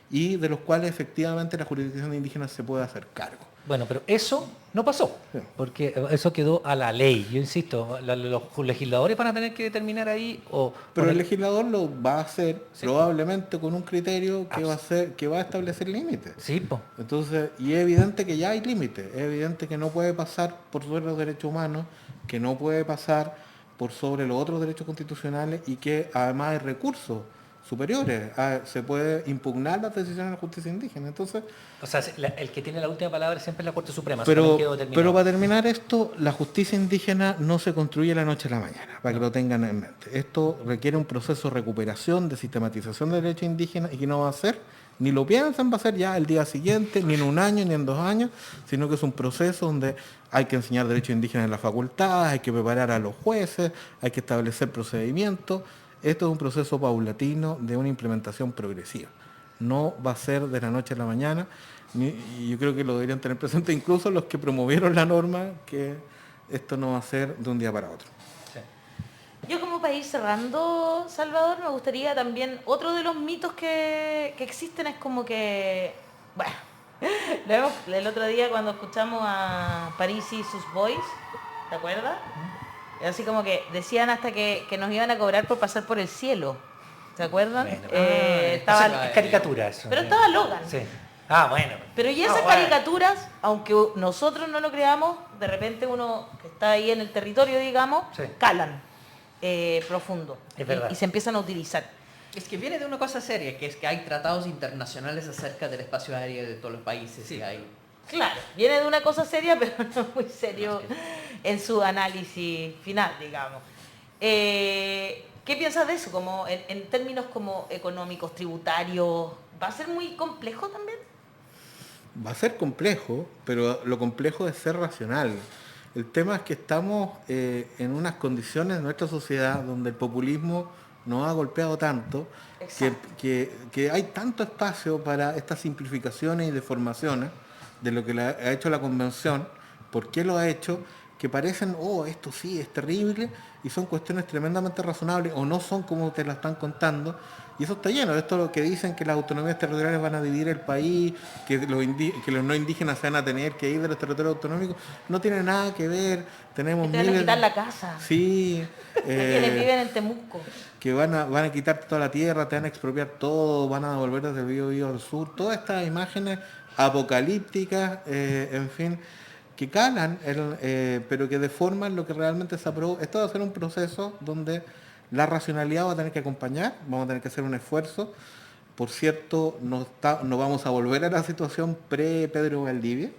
y de los cuales efectivamente la jurisdicción indígena se puede hacer cargo. Bueno, pero eso no pasó, Sí. porque eso quedó a la ley. Yo insisto, los legisladores van a tener que determinar ahí o Pero poner- el legislador lo va a hacer Sí. probablemente con un criterio que va a establecer límites. Sí, po. Entonces, y es evidente que ya hay límites, es evidente que no puede pasar por sobre los derechos humanos, que no puede pasar por sobre los otros derechos constitucionales y que además hay recursos superiores. Se puede impugnar las decisiones de la justicia indígena. Entonces, O sea, el que tiene la última palabra siempre es la Corte Suprema. eso también pero, quedó determinado. pero para terminar esto, la justicia indígena no se construye la noche a la mañana, para que lo tengan en mente. Esto requiere un proceso de recuperación, de sistematización de derechos indígenas y que no va a ser, ni lo piensan, va a ser ya el día siguiente, ni en un año, ni en 2 años, sino que es un proceso donde hay que enseñar derechos indígenas en las facultades, hay que preparar a los jueces, hay que establecer procedimientos. Esto es un proceso paulatino de una implementación progresiva. No va a ser de la noche a la mañana, y yo creo que lo deberían tener presente incluso los que promovieron la norma, que esto no va a ser de un día para otro. Sí. Yo como para ir cerrando, Salvador, me gustaría también, otro de los mitos que existen es como que, bueno, lo vemos el otro día cuando escuchamos a Parisi y sus boys, ¿te acuerdas? Así como que decían hasta que nos iban a cobrar por pasar por el cielo, ¿se acuerdan? Bueno, Estaba- o sea, es caricatura eso. pero estaba Logan. Sí. Ah, bueno. Pero y esas Ah, bueno. caricaturas, aunque nosotros no lo creamos, de repente uno que está ahí en el territorio, digamos, Sí. calan profundo. Es verdad. Y se empiezan a utilizar. Es que viene de una cosa seria, que es que hay tratados internacionales acerca del espacio aéreo de todos los países. Y hay... Claro, viene de una cosa seria, pero no muy serio en su análisis final, digamos. ¿Qué piensas de eso? Como en términos como económicos, tributarios, ¿va a ser muy complejo también? Va a ser complejo, pero lo complejo es ser racional. El tema es que estamos en unas condiciones de nuestra sociedad donde el populismo nos ha golpeado tanto que hay tanto espacio para estas simplificaciones y deformaciones de lo que ha hecho la convención, por qué lo ha hecho, que parecen, oh, esto sí, es terrible, y son cuestiones tremendamente razonables, o no son como te la están contando, y eso está lleno. Esto es lo que dicen, que las autonomías territoriales van a dividir el país, que los no indígenas se van a tener que ir de los territorios autonómicos, no tiene nada que ver, tenemos Que te van a miles... quitar la casa. Sí, Hay quienes viven en Temuco. que van a quitar toda la tierra, te van a expropiar todo, van a devolver desde el Bío al sur, todas estas imágenes apocalípticas, en fin, que calan, pero que deforman lo que realmente se aprobó. Esto va a ser un proceso donde la racionalidad va a tener que acompañar, vamos a tener que hacer un esfuerzo. Por cierto, no vamos a volver a la situación pre-Pedro Valdivia.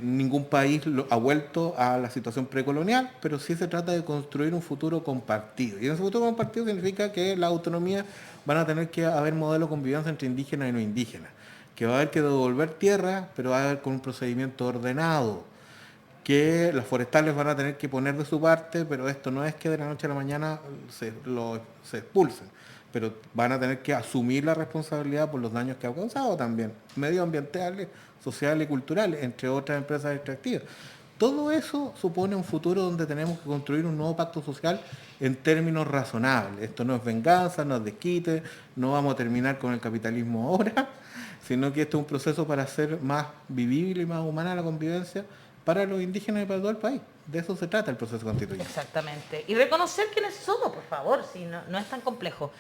Ningún país ha vuelto a la situación precolonial, pero sí se trata de construir un futuro compartido. Y en ese futuro compartido significa que las autonomías van a tener que haber modelos de convivencia entre indígenas y no indígenas, que va a haber que devolver tierra, pero va a haber con un procedimiento ordenado, que las forestales van a tener que poner de su parte, pero esto no es que de la noche a la mañana se expulsen, pero van a tener que asumir la responsabilidad por los daños que ha causado también, medioambientales, sociales y culturales, entre otras empresas extractivas. Todo eso supone un futuro donde tenemos que construir un nuevo pacto social en términos razonables. Esto no es venganza, no es desquite, no vamos a terminar con el capitalismo ahora, sino que esto es un proceso para hacer más vivible y más humana la convivencia para los indígenas y para todo el país. De eso se trata el proceso constituyente. Exactamente. Y reconocer quiénes somos, por favor, si no es tan complejo.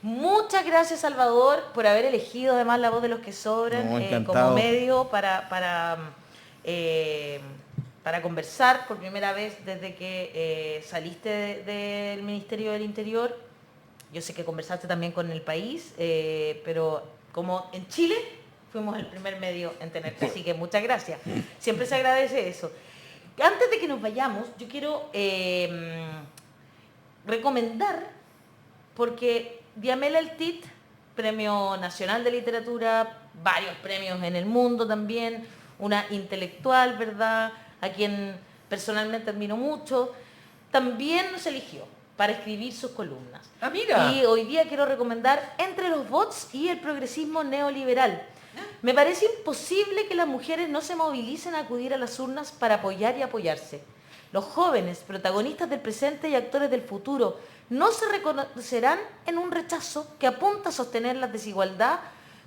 Muchas gracias, Salvador, por haber elegido además la voz de los que sobran No, como encantado. medio para conversar por primera vez desde que saliste del Ministerio del Interior. yo sé que conversaste también con El País, pero como en Chile fuimos el primer medio en tenerte, así que muchas gracias. Siempre se agradece eso. Antes de que nos vayamos, yo quiero recomendar, porque Diamela Eltit, Premio Nacional de Literatura, varios premios en el mundo también, una intelectual, ¿verdad?, a quien personalmente admiro mucho, también nos eligió para escribir sus columnas. Ah, mira. Y hoy día quiero recomendar Entre los bots y el progresismo neoliberal. Me parece imposible que las mujeres no se movilicen a acudir a las urnas para apoyar y apoyarse. Los jóvenes, protagonistas del presente y actores del futuro, no se reconocerán en un rechazo que apunta a sostener la desigualdad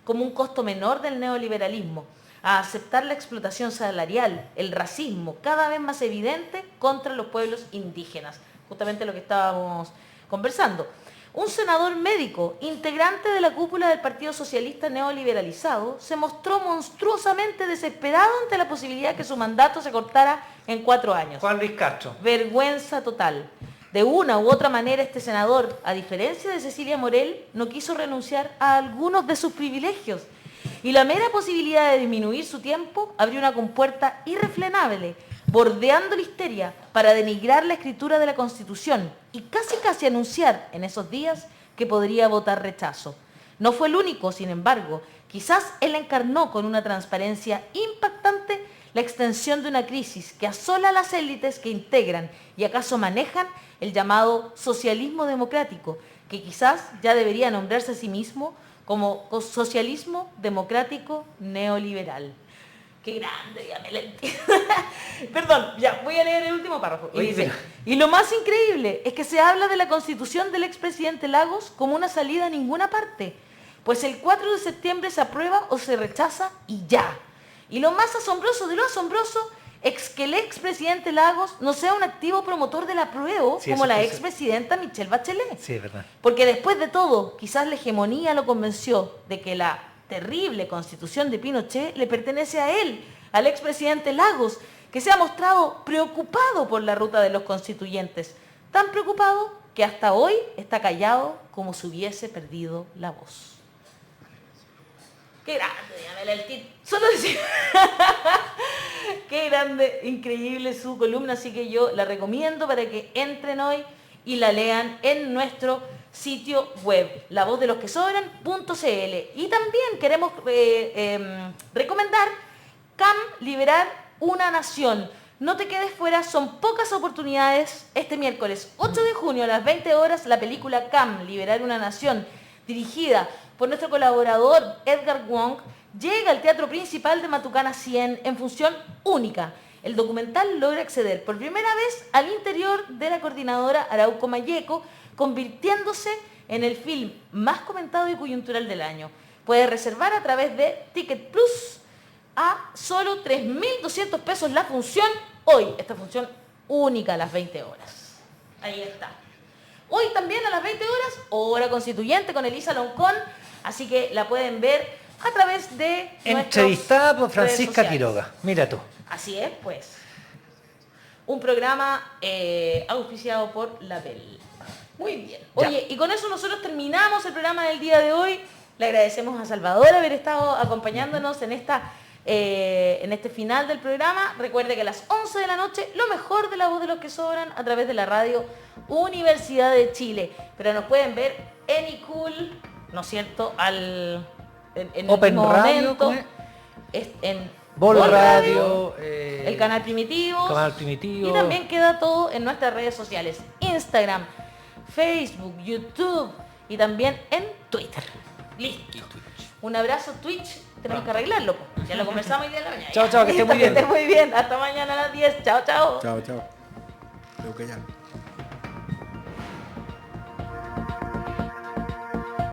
como un costo menor del neoliberalismo, a aceptar la explotación salarial, el racismo cada vez más evidente contra los pueblos indígenas. Justamente lo que estábamos conversando. Un senador médico, integrante de la cúpula del Partido Socialista neoliberalizado, se mostró monstruosamente desesperado ante la posibilidad que su mandato se cortara en 4 años. Juan Luis Castro. Vergüenza total. De una u otra manera, este senador, a diferencia de Cecilia Morel, no quiso renunciar a algunos de sus privilegios. Y la mera posibilidad de disminuir su tiempo abrió una compuerta irrefrenable, bordeando la histeria para denigrar la escritura de la Constitución y casi anunciar en esos días que podría votar rechazo. No fue el único, sin embargo. Quizás él encarnó con una transparencia impactante la extensión de una crisis que asola a las élites que integran y acaso manejan el llamado socialismo democrático, que quizás ya debería nombrarse a sí mismo como socialismo democrático neoliberal. Qué grande, ya me la entiendo. Perdón, ya, voy a leer el último párrafo. Y dice, y lo más increíble es que se habla de la constitución del expresidente Lagos como una salida a ninguna parte, pues el 4 de septiembre se aprueba o se rechaza y ya. Y lo más asombroso de lo asombroso es que el expresidente Lagos no sea un activo promotor del apruebo como la expresidenta Michelle Bachelet. Sí, es verdad. Porque después de todo, quizás la hegemonía lo convenció de que la terrible constitución de Pinochet le pertenece a él, al expresidente Lagos, que se ha mostrado preocupado por la ruta de los constituyentes, tan preocupado que hasta hoy está callado como si hubiese perdido la voz. Qué grande, Diamela Eltit. Solo decir, qué grande, increíble su columna, así que yo la recomiendo para que entren hoy y la lean en nuestro sitio web, lavozdelosquesobran.cl. Y también queremos recomendar CAM, Liberar una Nación. No te quedes fuera, son pocas oportunidades. Este miércoles 8 de junio a las 20 horas, la película CAM, Liberar una Nación, dirigida por nuestro colaborador Edgar Wong, llega al Teatro Principal de Matucana 100 en función única. El documental logra acceder por primera vez al interior de la coordinadora Arauco Mayeco, convirtiéndose en el film más comentado y coyuntural del año. Puedes reservar a través de Ticket Plus a solo 3.200 pesos la función hoy. Esta función única a las 20 horas. Ahí está. Hoy también a las 20 horas, Hora Constituyente con Elisa Loncón, así que la pueden ver a través de entrevistada por Francisca redes sociales. Quiroga. Mira tú. Así es, pues. Un programa auspiciado por la Bell. Muy bien. Oye, y con eso nosotros terminamos el programa del día de hoy. Le agradecemos a Salvador haber estado acompañándonos en este final del programa. Recuerde que a las 11 de la noche, lo mejor de La Voz de los que Sobran a través de la radio Universidad de Chile. Pero nos pueden ver en iCool, ¿no es cierto? En Open el Radio, momento. En Bol Radio, el canal Primitivos. Canal Primitivo. Y también queda todo en nuestras redes sociales. Instagram, Facebook, YouTube y también en Twitter. Listo. Un abrazo Twitch. Tenemos que arreglarlo. Ya lo conversamos hoy día en la mañana. Chao, chao, que esté muy bien. Que esté muy bien. Hasta mañana a las 10. Chao, chao. Chao, chao. Creo que ya.